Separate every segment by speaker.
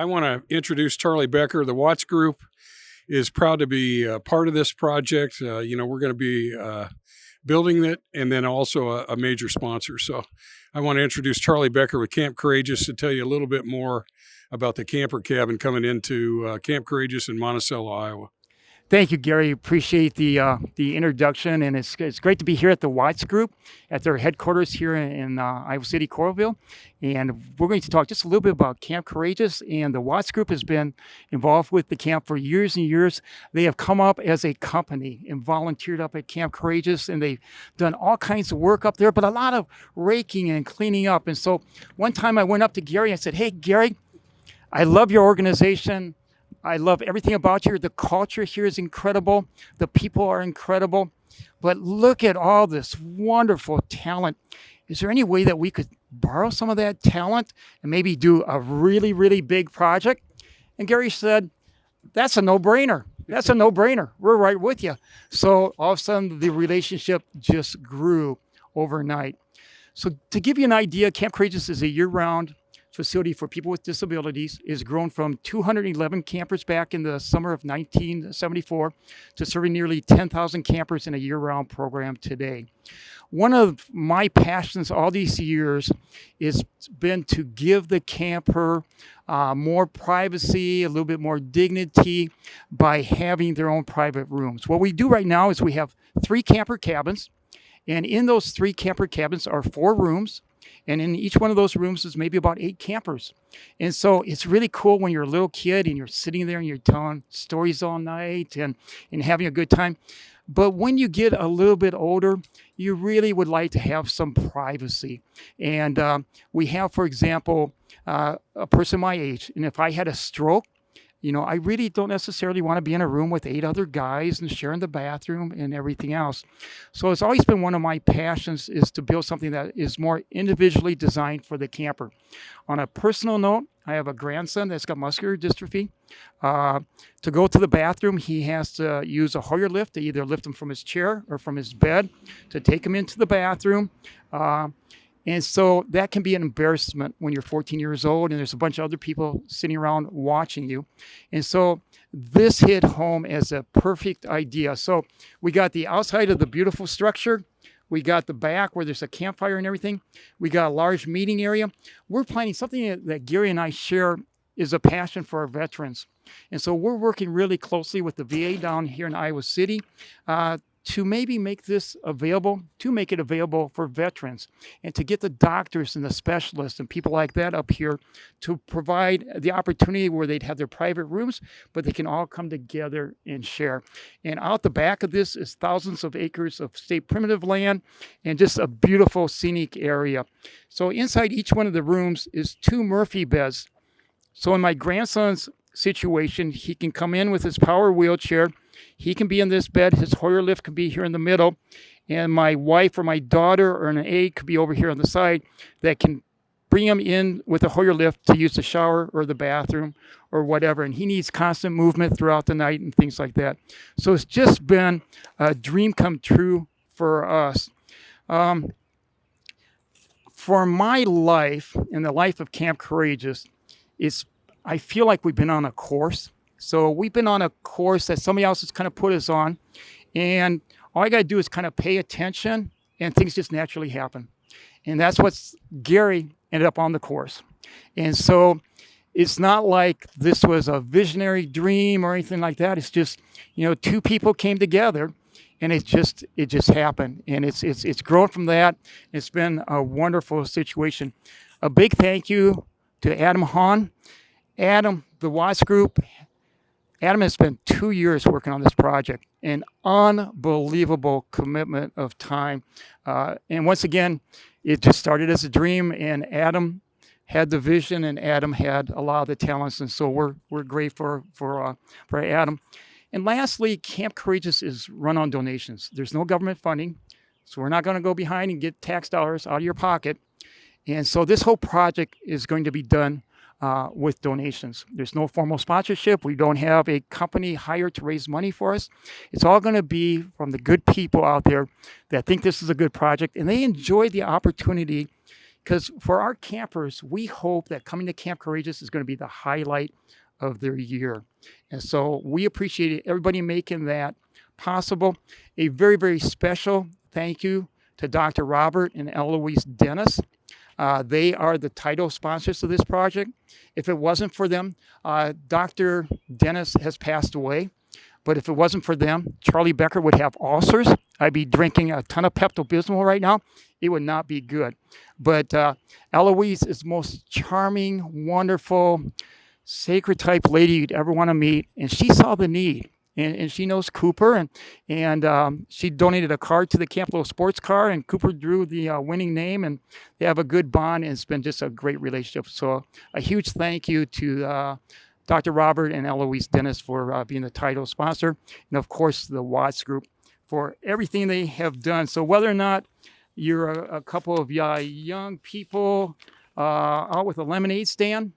Speaker 1: I want to introduce Charlie Becker. The Watts Group is proud to be part of this project. We're going to be building it and then also a major sponsor. So I want to introduce Charlie Becker with Camp Courageous to tell you a little bit more about the camper cabin coming into Camp Courageous in Monticello, Iowa.
Speaker 2: Thank you, Gary. Appreciate the introduction, and it's great to be here at the Watts Group at their headquarters here in Iowa City, Coralville. And we're going to talk just a little bit about Camp Courageous. And the Watts Group has been involved with the camp for years and years. They have come up as a company and volunteered up at Camp Courageous, and they've done all kinds of work up there, but a lot of raking and cleaning up. And so one time I went up to Gary and I said, "Hey, Gary, I love your organization. I love everything about you. The culture here is incredible. The people are incredible. But look at all this wonderful talent. Is there any way that we could borrow some of that talent and maybe do a really, really big project?" And Gary said, "That's a no-brainer. That's a no-brainer. We're right with you." So all of a sudden, the relationship just grew overnight. So to give you an idea, Camp Courageous is a year-round facility for people with disabilities. Is grown from 211 campers back in the summer of 1974 to serving nearly 10,000 campers in a year-round program today. One of my passions all these years has been to give the camper more privacy, a little bit more dignity by having their own private rooms. What we do right now is we have 3 camper cabins, and in those 3 camper cabins are 4 rooms. And in each one of those rooms is maybe about 8 campers. And so it's really cool when you're a little kid and you're sitting there and you're telling stories all night and having a good time. But when you get a little bit older, you really would like to have some privacy. And we have, for example, a person my age. And if I had a stroke, I really don't necessarily want to be in a room with 8 other guys and sharing the bathroom and everything else. So it's always been one of my passions is to build something that is more individually designed for the camper. On a personal note, I have a grandson that's got muscular dystrophy. To go to the bathroom, he has to use a Hoyer lift to either lift him from his chair or from his bed to take him into the bathroom. And so that can be an embarrassment when you're 14 years old and there's a bunch of other people sitting around watching you. And so this hit home as a perfect idea. So we got the outside of the beautiful structure. We got the back where there's a campfire and everything. We got a large meeting area. We're planning something that Gary and I share is a passion for our veterans. And so we're working really closely with the VA down here in Iowa City to maybe make it available for veterans and to get the doctors and the specialists and people like that up here to provide the opportunity where they'd have their private rooms, but they can all come together and share. And out the back of this is thousands of acres of state primitive land and just a beautiful scenic area. So inside each one of the rooms is 2 Murphy beds. So in my grandson's situation, he can come in with his power wheelchair. He can be in this bed. His Hoyer lift can be here in the middle. And my wife or my daughter or an aide could be over here on the side that can bring him in with a Hoyer lift to use the shower or the bathroom or whatever. And he needs constant movement throughout the night and things like that. So it's just been a dream come true for us. For my life and the life of Camp Courageous, I feel like we've been on a course. So we've been on a course that somebody else has kind of put us on. And all I got to do is kind of pay attention and things just naturally happen. And that's what Gary ended up on the course. And so it's not like this was a visionary dream or anything like that. It's just, 2 people came together and it just happened. And it's grown from that. It's been a wonderful situation. A big thank you to Adam Hahn. Adam, the Watts Group, Adam has spent 2 years working on this project, an unbelievable commitment of time. And once again, it just started as a dream, and Adam had the vision, and Adam had a lot of the talents, and so we're grateful for Adam. And lastly, Camp Courageous is run on donations. There's no government funding, so we're not going to go behind and get tax dollars out of your pocket. And so this whole project is going to be done with donations. There's no formal sponsorship. We don't have a company hired to raise money for us. It's all going to be from the good people out there that think this is a good project, and they enjoy the opportunity because for our campers, we hope that coming to Camp Courageous is going to be the highlight of their year. And so we appreciate everybody making that possible. A very, very special thank you to Dr. Robert and Eloise Dennis. They are the title sponsors of this project. If it wasn't for them, Dr. Dennis has passed away. But if it wasn't for them, Charlie Becker would have ulcers. I'd be drinking a ton of Pepto-Bismol right now. It would not be good. But Eloise is the most charming, wonderful, sacred type lady you'd ever want to meet. And she saw the need. And she knows Cooper, and she donated a car to the Camp Little sports car, and Cooper drew the winning name, and they have a good bond, and it's been just a great relationship. So a huge thank you to Dr. Robert and Eloise Dennis for being the title sponsor, and of course the Watts Group for everything they have done. So whether or not you're a couple of young people out with a lemonade stand,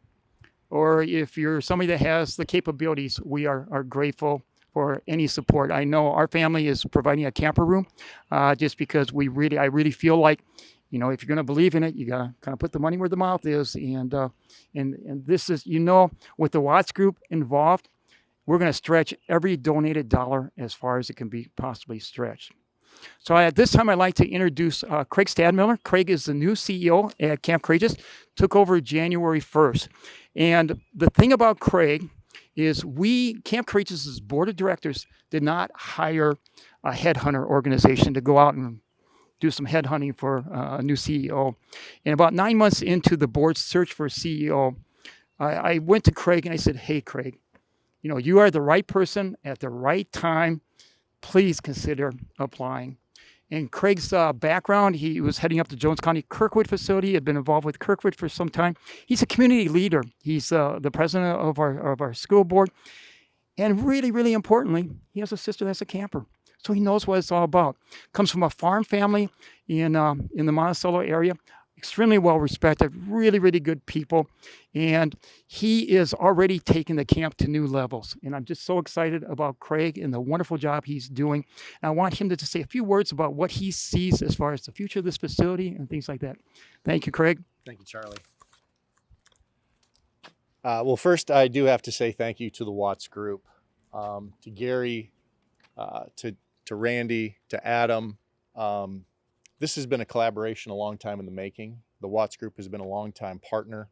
Speaker 2: or if you're somebody that has the capabilities, we are grateful for any support. I know our family is providing a camper room just because I really feel like, if you're going to believe in it, you got to kind of put the money where the mouth is. And this is, with the Watts Group involved, we're going to stretch every donated dollar as far as it can be possibly stretched. So at this time, I'd like to introduce Craig Stadmiller. Craig is the new CEO at Camp Courageous, took over January 1st. And the thing about Craig is Camp Courageous' board of directors did not hire a headhunter organization to go out and do some headhunting for a new CEO. And about 9 months into the board's search for a CEO, I went to Craig and I said, "Hey, Craig, you are the right person at the right time. Please consider applying." And Craig's background, he was heading up the Jones County Kirkwood facility, had been involved with Kirkwood for some time. He's a community leader. He's the president of our school board. And really, really importantly, he has a sister that's a camper. So he knows what it's all about. Comes from a farm family in the Monticello area. Extremely well respected, really, really good people. And he is already taking the camp to new levels. And I'm just so excited about Craig and the wonderful job he's doing. And I want him to just say a few words about what he sees as far as the future of this facility and things like that. Thank you, Craig.
Speaker 3: Thank you, Charlie. Well, first, I do have to say thank you to the Watts Group, to Gary, to Randy, to Adam. This has been a collaboration a long time in the making. The Watts Group has been a long time partner,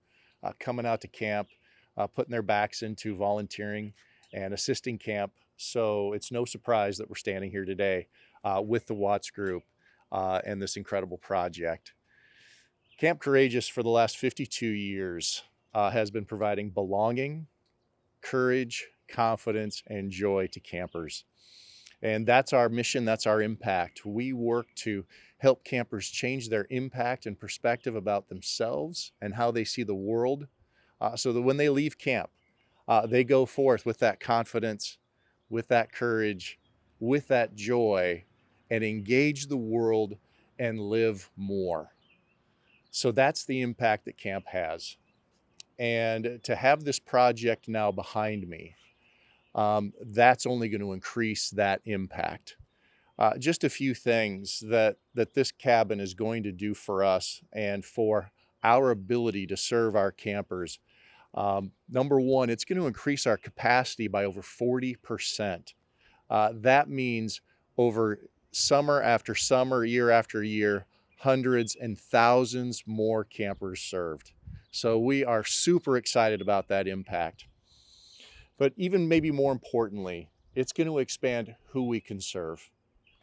Speaker 3: coming out to camp, putting their backs into volunteering and assisting camp. So it's no surprise that we're standing here today with the Watts Group and this incredible project. Camp Courageous for the last 52 years has been providing belonging, courage, confidence, and joy to campers. And that's our mission, that's our impact. We work to help campers change their impact and perspective about themselves and how they see the world, so that when they leave camp, they go forth with that confidence, with that courage, with that joy, and engage the world and live more. So that's the impact that camp has. And to have this project now behind me, that's only going to increase that impact. Just a few things that this cabin is going to do for us and for our ability to serve our campers. Number one, it's going to increase our capacity by over 40%. That means over summer after summer, year after year, hundreds and thousands more campers served. So we are super excited about that impact. But even maybe more importantly, it's going to expand who we can serve.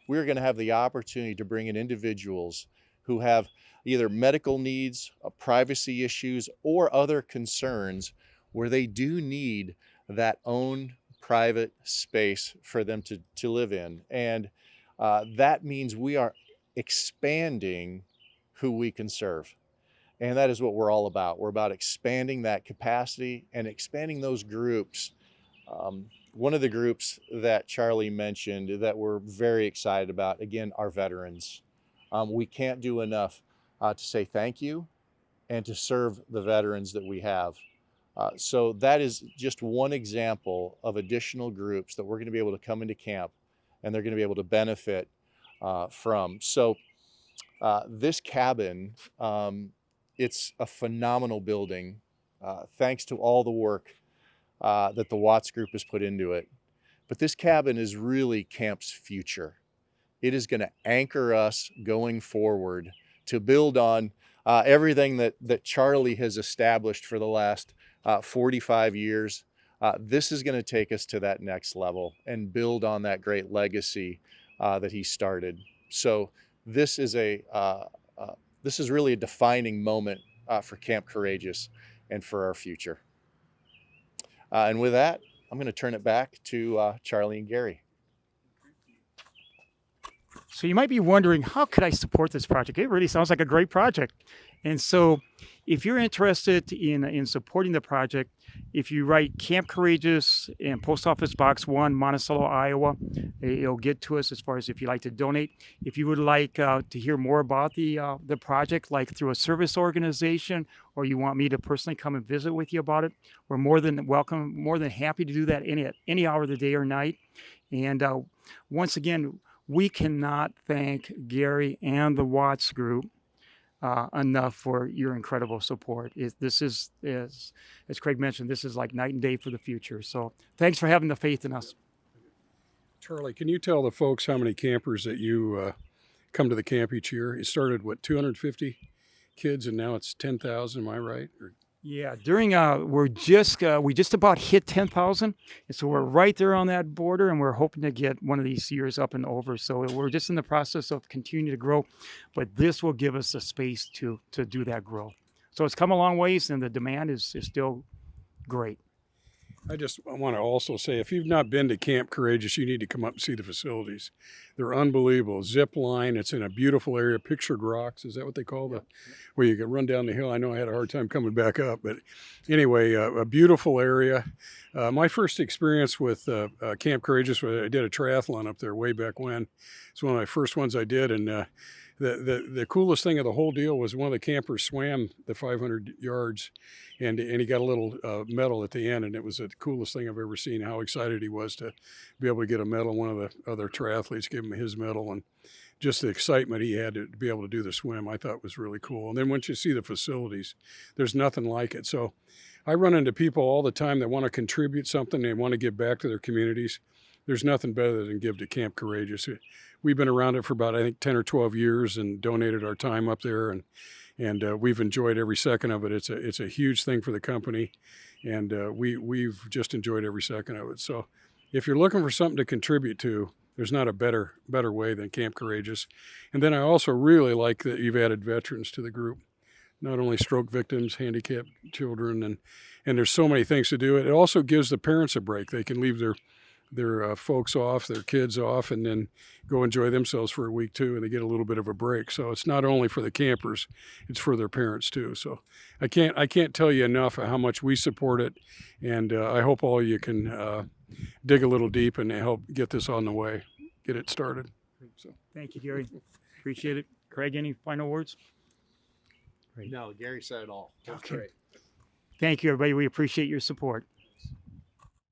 Speaker 3: We're going to have the opportunity to bring in individuals who have either medical needs, privacy issues, or other concerns where they do need that own private space for them to live in. And that means we are expanding who we can serve. And that is what we're all about. We're about expanding that capacity and expanding those groups. One of the groups that Charlie mentioned that we're very excited about, again, are veterans. We can't do enough to say thank you and to serve the veterans that we have. So that is just one example of additional groups that we're going to be able to come into camp and they're going to be able to benefit from. So this cabin it's a phenomenal building, thanks to all the work that the Watts Group has put into it. But this cabin is really camp's future. It is going to anchor us going forward to build on everything that Charlie has established for the last 45 years. This is going to take us to that next level and build on that great legacy that he started. So this is really a defining moment for Camp Courageous and for our future. And with that, I'm going to turn it back to Charlie and Gary.
Speaker 2: So you might be wondering, how could I support this project? It really sounds like a great project. And so if you're interested in supporting the project, if you write Camp Courageous and Post Office Box 1, Monticello, Iowa, it'll get to us as far as if you'd like to donate. If you would like to hear more about the project, like through a service organization, or you want me to personally come and visit with you about it, we're more than welcome, more than happy to do that any hour of the day or night. And once again, we cannot thank Gary and the Watts Group enough for your incredible support. This is, as Craig mentioned, this is like night and day for the future. So thanks for having the faith in us.
Speaker 1: Charlie, can you tell the folks how many campers that you come to the camp each year? It started, 250 kids, and now it's 10,000, am I right?
Speaker 2: Yeah, during we just about hit 10,000, and so we're right there on that border, and we're hoping to get one of these years up and over. So we're just in the process of continuing to grow, but this will give us a space to do that growth. So it's come a long ways, and the demand is still great.
Speaker 1: I want to also say, if you've not been to Camp Courageous, you need to come up and see the facilities. They're unbelievable. Zip line, it's in a beautiful area. Pictured rocks, is that what they call where you can run down the hill? I know I had a hard time coming back up, but anyway, a beautiful area. My first experience with Camp Courageous was I did a triathlon up there way back when. It's one of my first ones I did, and the coolest thing of the whole deal was one of the campers swam the 500 yards, and he got a little medal at the end, and it was the coolest thing I've ever seen. How excited he was to be able to get a medal. One of the other triathletes gave him his medal, and just the excitement he had to be able to do the swim, I thought was really cool. And then once you see the facilities, there's nothing like it. So I run into people all the time that want to contribute something. They want to give back to their communities. There's nothing better than give to Camp Courageous. We've been around it for about, I think, 10 or 12 years and donated our time up there, and we've enjoyed every second of it. It's a huge thing for the company, and we've just enjoyed every second of it. So if you're looking for something to contribute to, there's not a better way than Camp Courageous. And then I also really like that you've added veterans to the group, not only stroke victims, handicapped children, and there's so many things to do. It also gives the parents a break. They can leave their folks off, their kids off, and then go enjoy themselves for a week too, and they get a little bit of a break. So it's not only for the campers, it's for their parents too. So I can't tell you enough how much we support it, and I hope all you can dig a little deep and help get this on the way, get it started. So
Speaker 2: Thank you, Gary. Appreciate it. Craig, any final words?
Speaker 3: No, Gary said it all. That's
Speaker 2: Okay.
Speaker 3: great.
Speaker 2: Thank you, everybody. We appreciate your support.